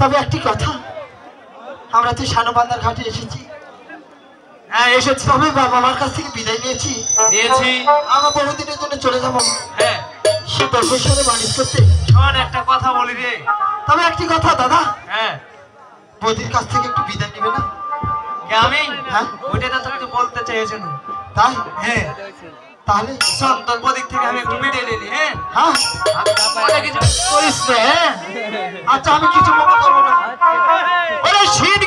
তবে একটি কথা, আমরা তো শানবান্দার ঘাটে এসেছি। হ্যাঁ এসেছি। তবে বাবা মার কাছ থেকে বিদায় নিয়েছি। আমরা বহুদিনের জন্য চলে যাবো। হ্যাঁ সে দর্শনে বাণিজ্য করতে। শোন একটা কথা বলি রে। তবে একটি কথা দাদা, হ্যাঁ বৌদির কাছ থেকে একটু বিদায় নিবে না? আমি হ্যাঁ ওইটা তো তোকে বলতে চেয়েছেন। তাই? হ্যাঁ তাহলে শোন, তোর বদিক থেকে আমি একটু বিদায় নিলি। হ্যাঁ হ্যাঁ কিছু করিস না। হ্যাঁ আচ্ছা, আমি কিছু মনে করবো না। ওরে শীত